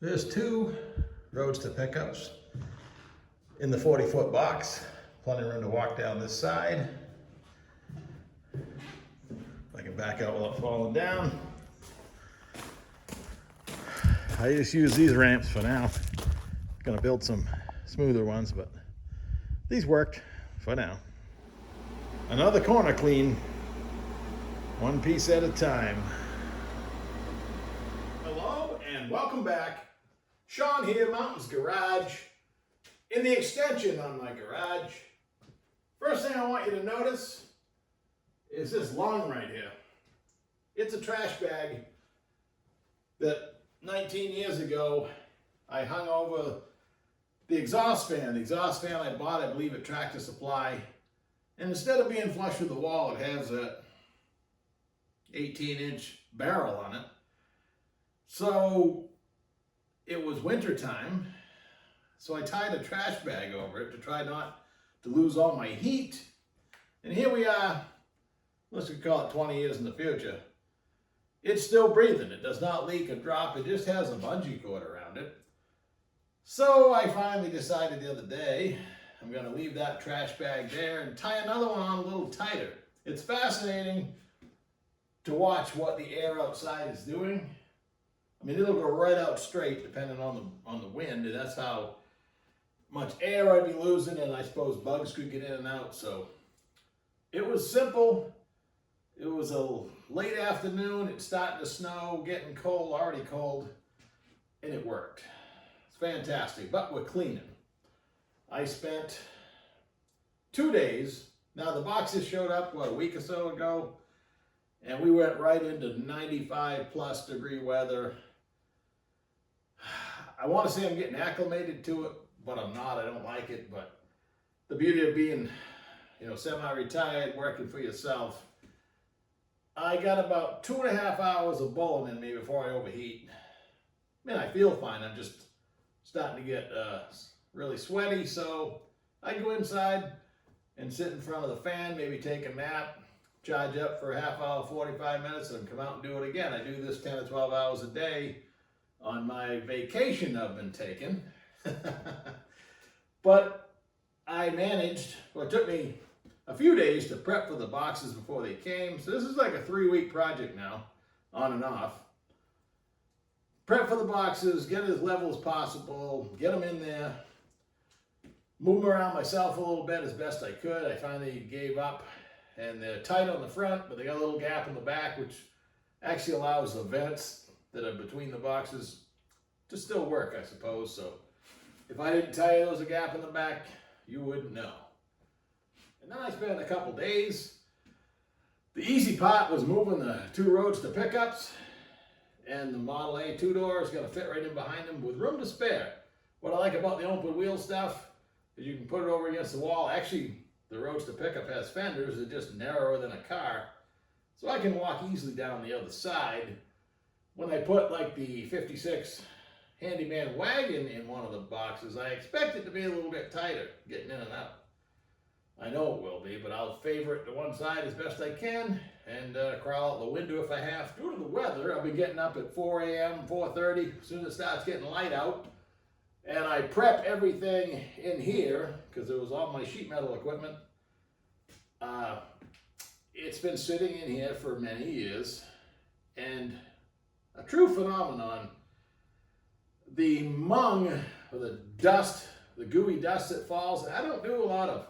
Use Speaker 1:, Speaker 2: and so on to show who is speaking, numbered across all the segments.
Speaker 1: There's two Roadster pickups in the 40-foot box. Plenty of room to walk down this side. I can back out without falling down. I just use these ramps for now. Gonna build some smoother ones, but these worked for now. Another corner clean, one piece at a time. Hello and welcome back. Sean here, Mountains Garage. In the extension on my garage, first thing I want you to notice is this lung right here. It's a trash bag that 19 years ago I hung over the exhaust fan. The exhaust fan I bought, I believe, at Tractor Supply. And instead of being flush with the wall, it has a 18-inch barrel on it. So it was winter time, so I tied a trash bag over it to try not to lose all my heat. And here we are, let's call it 20 years in the future. It's still breathing. It does not leak or drop. It just has a bungee cord around it. So I finally decided the other day, I'm going to leave that trash bag there and tie another one on a little tighter. It's fascinating to watch what the air outside is doing. I mean, it'll go right out straight depending on the wind, and that's how much air I'd be losing, and I suppose bugs could get in and out. So it was simple. It was a late afternoon. It's starting to snow, getting cold, already cold, and it worked. It's fantastic, but we're cleaning. I spent 2 days. Now the boxes showed up, what, a week or so ago, and we went right into 95 plus degree weather. I want to say I'm getting acclimated to it, but I'm not. I don't like it. But the beauty of being, semi-retired, working for yourself, I got about 2.5 hours of bowling in me before I overheat. I mean, I feel fine. I'm just starting to get really sweaty. So I go inside and sit in front of the fan, maybe take a nap, charge up for a half hour, 45 minutes, and come out and do it again. I do this 10 or 12 hours a day on my vacation I've been taking. But I managed, well, it took me a few days to prep for the boxes before they came. So this is like a 3-week project now, on and off. Prep for the boxes, get it as level as possible, get them in there, move them around myself a little bit as best I could. I finally gave up, and they're tight on the front, but they got a little gap in the back, which actually allows the vents that are between the boxes to still work, I suppose. So if I didn't tell you there was a gap in the back, you wouldn't know. And then I spent a couple days. The easy part was moving the 2 Roadster pickups, and the Model A 2-door is going to fit right in behind them with room to spare. What I like about the open wheel stuff is you can put it over against the wall. Actually, the Roadster pickup has fenders that are just narrower than a car, so I can walk easily down the other side. When I put like the 56 Handyman wagon in one of the boxes, I expect it to be a little bit tighter getting in and out. I know it will be, but I'll favor it to one side as best I can and crawl out the window if I have. Due to the weather, I'll be getting up at 4 a.m., 4:30, as soon as it starts getting light out. And I prep everything in here, because it was all my sheet metal equipment. It's been sitting in here for many years, and a true phenomenon. The mung, or the dust, the gooey dust that falls, I don't do a lot of.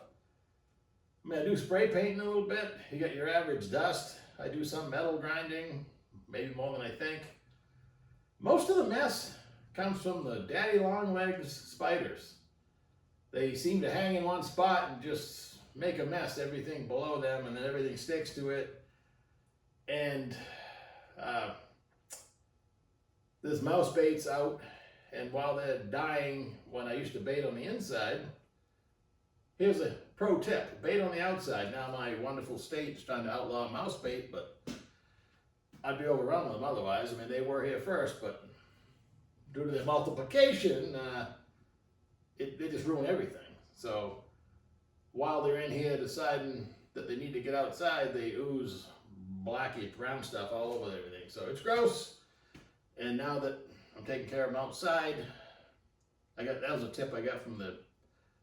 Speaker 1: I do spray painting a little bit. You got your average dust. I do some metal grinding, maybe more than I think. Most of the mess comes from the daddy long legs spiders. They seem to hang in one spot and just make a mess, everything below them, and then everything sticks to it. And there's mouse baits out, and while they're dying when I used to bait on the inside, here's a pro tip: bait on the outside. Now my wonderful state's trying to outlaw mouse bait, but I'd be overrun with them otherwise. I mean, they were here first, but due to their multiplication, they just ruin everything. So while they're in here deciding that they need to get outside, they ooze blacky brown stuff all over everything. So it's gross. And now that I'm taking care of them outside. That was a tip I got from the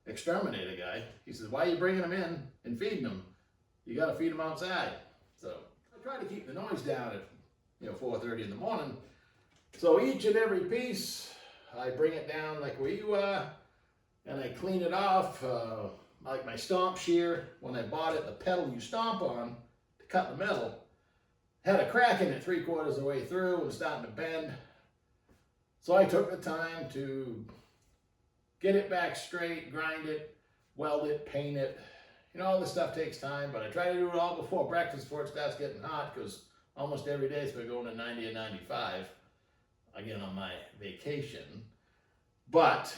Speaker 1: exterminator guy. He says, why are you bringing them in and feeding them? You got to feed them outside. So I try to keep the noise down at 4:30 in the morning. So each and every piece, I bring it down like where you are, and I clean it off. Like my stomp shear, when I bought it, the pedal you stomp on to cut the metal had a crack in it 3/4 of the way through and starting to bend. So I took the time to get it back straight, grind it, weld it, paint it. All this stuff takes time, but I try to do it all before breakfast before it starts getting hot, because almost every day it's been going to 90 or 95, again on my vacation. But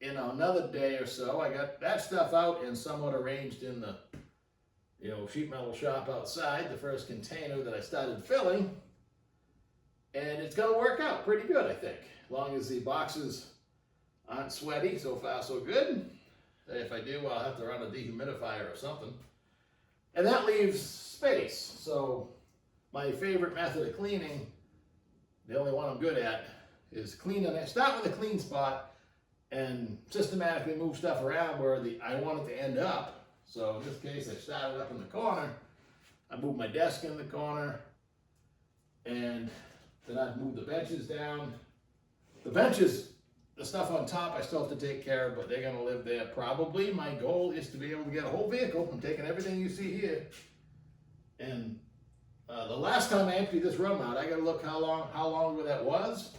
Speaker 1: another day or so, I got that stuff out and somewhat arranged in the sheet metal shop outside, the first container that I started filling. And it's going to work out pretty good, I think, as long as the boxes aren't sweaty. So far, so good. If I do, I'll have to run a dehumidifier or something. And that leaves space. So my favorite method of cleaning, the only one I'm good at, is cleaning. I start with a clean spot and systematically move stuff around where I want it to end up. So in this case, I started up in the corner. I moved my desk in the corner, and then I'd move the benches down. The benches, the stuff on top I still have to take care of, but they're gonna live there probably. My goal is to be able to get a whole vehicle. I'm taking everything you see here. And the last time I emptied this room out, I gotta look how long ago that was.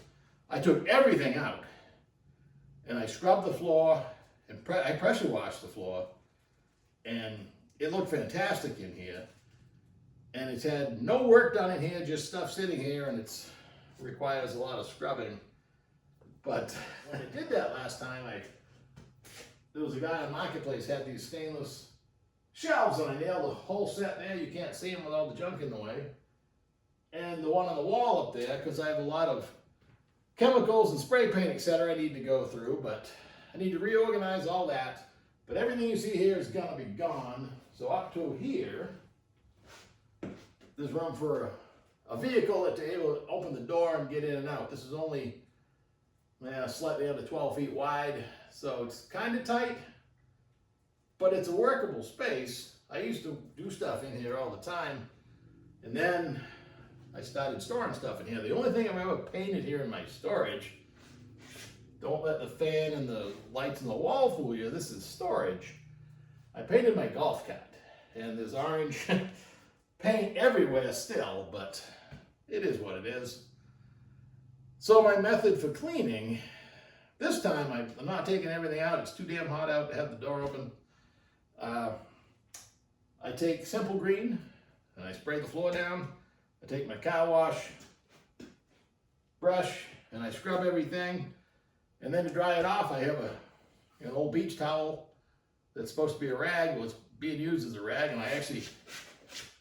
Speaker 1: I took everything out and I scrubbed the floor and I pressure washed the floor, and it looked fantastic in here. And it's had no work done in here, just stuff sitting here, and it requires a lot of scrubbing. But when I did that last time, there was a guy on Marketplace had these stainless shelves, and I nailed the whole set there. You can't see them with all the junk in the way. And the one on the wall up there, because I have a lot of chemicals and spray paint, etc. I need to go through, but I need to reorganize all that. But everything you see here is gonna be gone. So up to here, there's room for a vehicle to be able to open the door and get in and out. This is only slightly under 12 feet wide, so it's kind of tight, but it's a workable space. I used to do stuff in here all the time, and then I started storing stuff in here. The only thing I've ever painted here in my storage, don't let the fan and the lights on the wall fool you, this is storage. I painted my golf cart, and there's orange paint everywhere still, but it is what it is. So my method for cleaning, this time I'm not taking everything out. It's too damn hot out to have the door open. I take Simple Green and I spray the floor down. I take my car wash brush and I scrub everything. And then to dry it off, I have an old beach towel that's supposed to be a rag. Well, it's being used as a rag, and I actually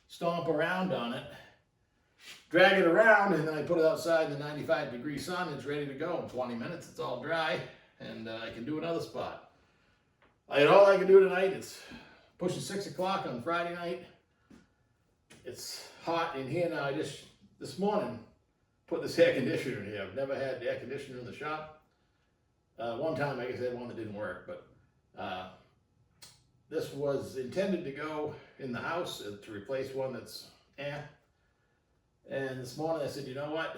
Speaker 1: stomp around on it, drag it around, and then I put it outside in the 95-degree sun. It's ready to go in 20 minutes. It's all dry, and I can do another spot. All I can do tonight is pushing 6 o'clock on Friday night. It's hot in here now. I just, this morning, put this air conditioner in here. I've never had the air conditioner in the shop. One time I guess I had one that didn't work, but this was intended to go in the house to replace one that's And this morning I said, you know what?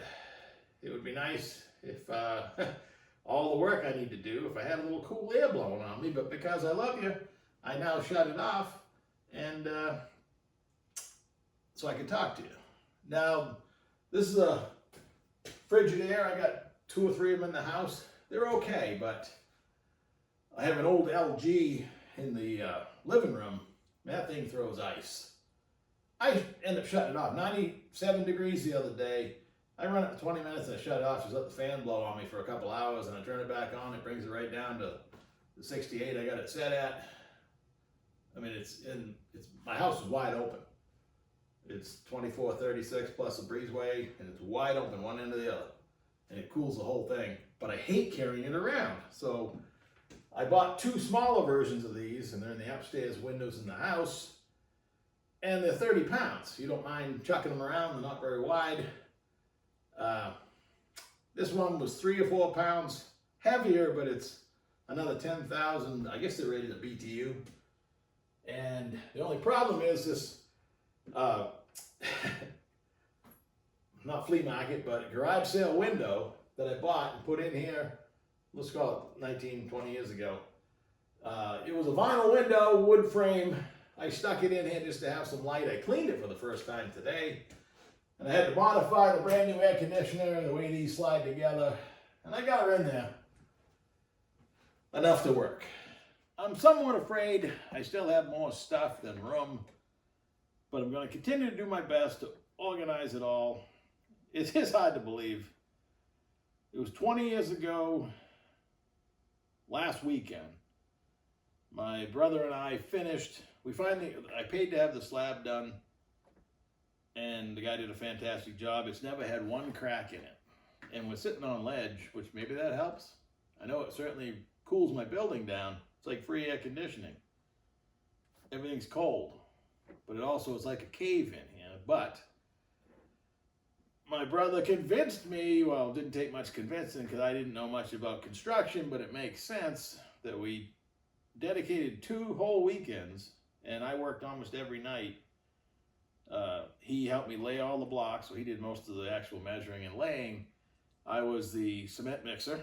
Speaker 1: It would be nice if all the work I need to do, if I had a little cool air blowing on me, but because I love you, I now shut it off, and so I can talk to you. Now, this is a Frigidaire. I got 2 or 3 of them in the house. They're okay, but I have an old LG in the living room. That thing throws ice. I end up shutting it off. 97 degrees the other day. I run it for 20 minutes and I shut it off. Just let the fan blow on me for a couple hours, and I turn it back on. It brings it right down to the 68 I got it set at. I mean, my house is wide open. It's 2436 plus a breezeway, and it's wide open one end to the other, and it cools the whole thing. But I hate carrying it around, so I bought 2 smaller versions of these, and they're in the upstairs windows in the house, and they're 30 pounds. You don't mind chucking them around. They're not very wide. This one was 3 or 4 pounds heavier, but it's another 10,000. I guess they're rated a BTU. And the only problem is this, not flea market, but garage sale window that I bought and put in here, let's call it 19, 20 years ago. It was a vinyl window, wood frame. I stuck it in here just to have some light. I cleaned it for the first time today. And I had to modify the brand new air conditioner and the way these slide together. And I got her in there. Enough to work. I'm somewhat afraid I still have more stuff than room. But I'm going to continue to do my best to organize it all. It is hard to believe. It was 20 years ago, last weekend. My brother and I finished. I paid to have the slab done, and the guy did a fantastic job. It's never had one crack in it. And we're sitting on ledge, which maybe that helps. I know it certainly cools my building down. It's like free air conditioning. Everything's cold, but it also is like a cave in here. But my brother convinced me, well, it didn't take much convincing because I didn't know much about construction, but it makes sense that we dedicated 2 whole weekends, and I worked almost every night. He helped me lay all the blocks, so he did most of the actual measuring and laying. I was the cement mixer,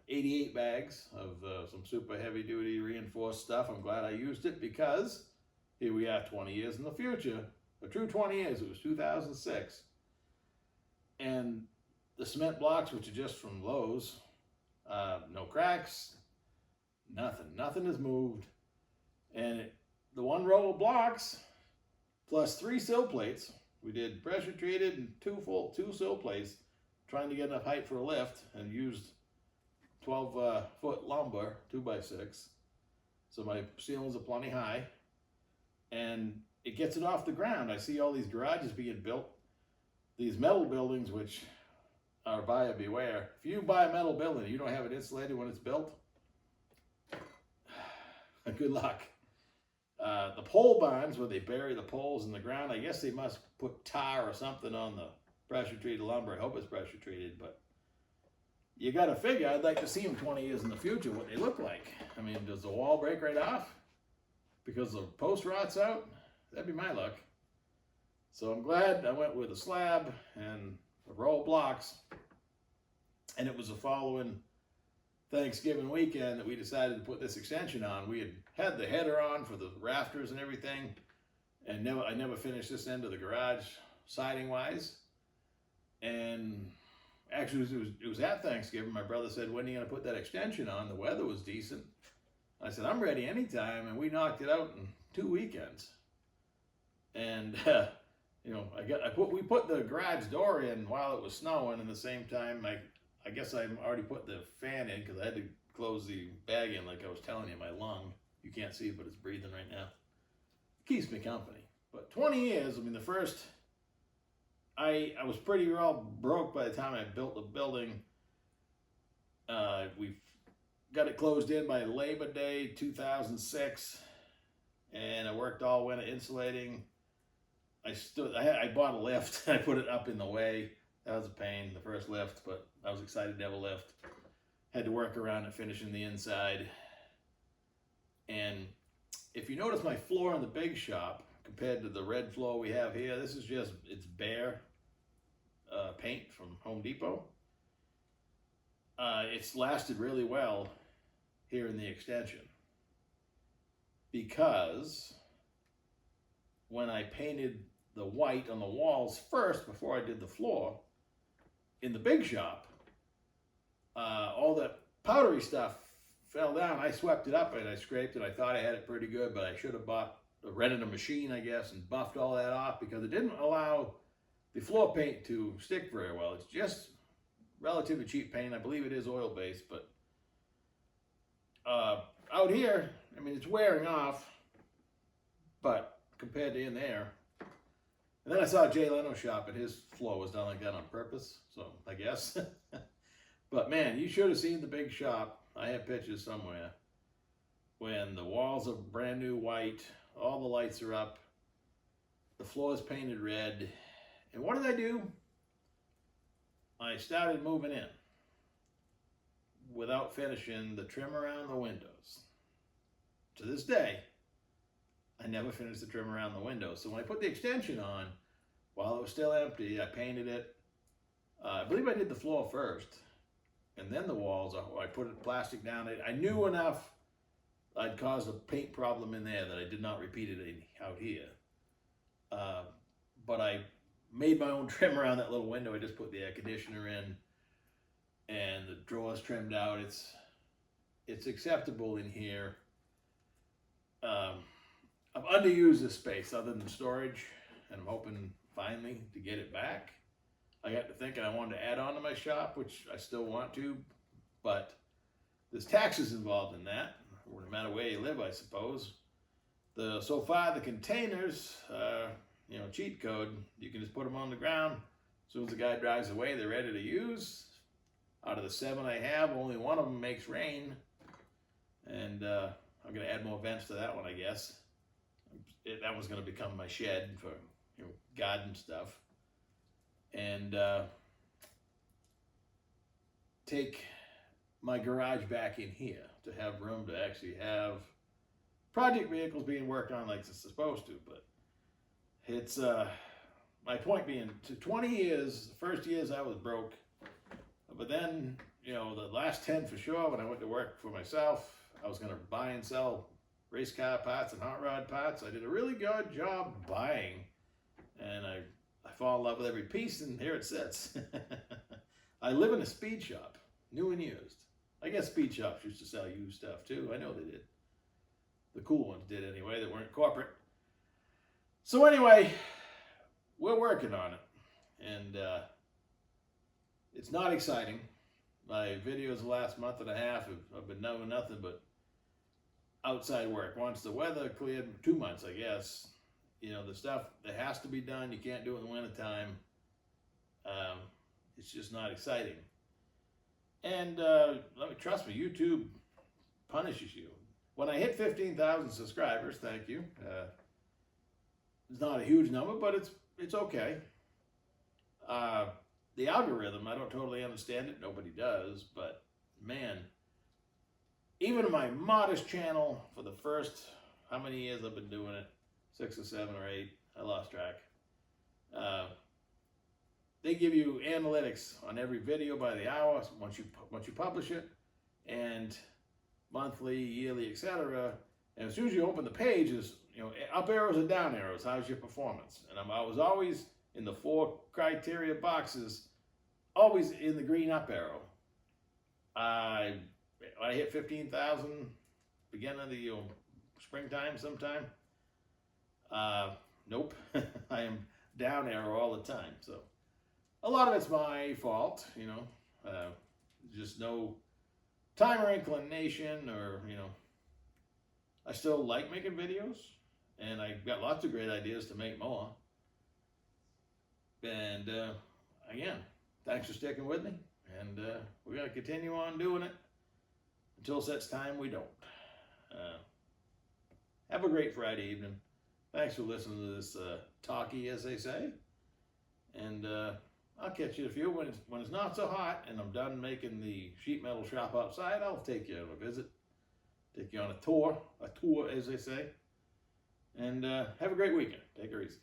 Speaker 1: 88 bags of some super heavy duty reinforced stuff. I'm glad I used it because here we are 20 years in the future, a true 20 years, it was 2006. And the cement blocks, which are just from Lowe's, no cracks, nothing has moved. And the 1 row of blocks plus 3 sill plates, we did pressure treated and 2 sill plates, trying to get enough height for a lift, and used 12-foot lumber, 2x6. So my ceilings are plenty high, and it gets it off the ground. I see all these garages being built, these metal buildings, which are buyer beware. If you buy a metal building, you don't have it insulated when it's built, good luck. The pole barns, where they bury the poles in the ground, I guess they must put tar or something on the pressure treated lumber. I hope it's pressure treated, but you got to figure, I'd like to see them 20 years in the future, what they look like. I mean, does the wall break right off because the post rots out? That'd be my luck. So I'm glad I went with a slab and a row of blocks. And it was the following Thanksgiving weekend that we decided to put this extension on. We had the header on for the rafters and everything, and I never finished this end of the garage siding wise. And actually it was at Thanksgiving. My brother said, when are you going to put that extension on? The weather was decent. I said, I'm ready anytime, and we knocked it out in 2 weekends. And we put the garage door in while it was snowing, and at the same time I guess I already put the fan in because I had to close the bag in, like I was telling you, my lung. You can't see it, but it's breathing right now. It keeps me company. But 20 years, I mean, the first, I was pretty well broke by the time I built the building. We got it closed in by Labor Day 2006, and I worked all winter insulating. I bought a lift. I put it up in the way. That was a pain, the first lift, but I was excited to have a lift. Had to work around it, finishing the inside. And if you notice my floor in the big shop, compared to the red floor we have here, this is just, it's bare paint from Home Depot. It's lasted really well here in the extension, because when I painted the white on the walls first before I did the floor, in the big shop, all the powdery stuff fell down. I swept it up and I scraped it. I thought I had it pretty good, but I should have rented a machine, I guess, and buffed all that off, because it didn't allow the floor paint to stick very well. It's just relatively cheap paint. I believe it is oil-based, but out here, I mean, it's wearing off, but compared to in there. And then I saw Jay Leno's shop, and his floor was done like that on purpose, so I guess. But man, you should have seen the big shop. I have pictures somewhere. When the walls are brand new white, all the lights are up, the floor is painted red. And what did I do? I started moving in. without finishing the trim around the windows. To this day, I never finished the trim around the windows. So when I put the extension on, while it was still empty, I painted it. I believe I did the floor first, and then the walls. I put plastic down. I knew enough I'd caused a paint problem in there that I did not repeat it out here. But I made my own trim around that little window. I just put the air conditioner in, and the drawers trimmed out. It's acceptable in here. I've underused this space other than storage, and I'm hoping finally to get it back. I got to thinking I wanted to add on to my shop, which I still want to, but there's taxes involved in that, no matter where you live, I suppose. So far, the containers, cheat code, you can just put them on the ground. As soon as the guy drives away, they're ready to use. Out of the 7 I have, only one of them makes rain. And I'm going to add more vents to that one, I guess. That was going to become my shed for garden stuff. And take my garage back in here to have room to actually have project vehicles being worked on like it's supposed to. But it's my point being, to 20 years, the first years I was broke, but then the last 10 for sure, when I went to work for myself, I was going to buy and sell race car parts and hot rod parts. I did a really good job buying, and I fall in love with every piece, and here it sits. I live in a speed shop, new and used. I guess speed shops used to sell used stuff too. I know they did. The cool ones did anyway, that weren't corporate. So anyway, we're working on it, and it's not exciting. My videos the last month and a half have been doing nothing but outside work. Once the weather cleared, 2 months, I guess, the stuff that has to be done, you can't do it in the wintertime. It's just not exciting. And trust me, YouTube punishes you. When I hit 15,000 subscribers, thank you. It's not a huge number, but it's okay. The algorithm, I don't totally understand it. Nobody does, but man, even my modest channel for the first, how many years I've been doing it, 6 or 7 or 8, I lost track. They give you analytics on every video by the hour once you publish it, and monthly, yearly, etc. And as soon as you open the pages, up arrows and down arrows. How's your performance? And I was always in the 4 criteria boxes, always in the green up arrow. I hit 15,000 beginning of the springtime sometime. Nope, I am down arrow all the time. So a lot of it's my fault, just no time or inclination, or I still like making videos, and I've got lots of great ideas to make more. And again, thanks for sticking with me, and we're going to continue on doing it until such time we don't. Have a great Friday evening. Thanks for listening to this talkie, as they say. And I'll catch you when it's not so hot and I'm done making the sheet metal shop outside. I'll take you on a visit, take you on a tour, as they say. And have a great weekend. Take her easy.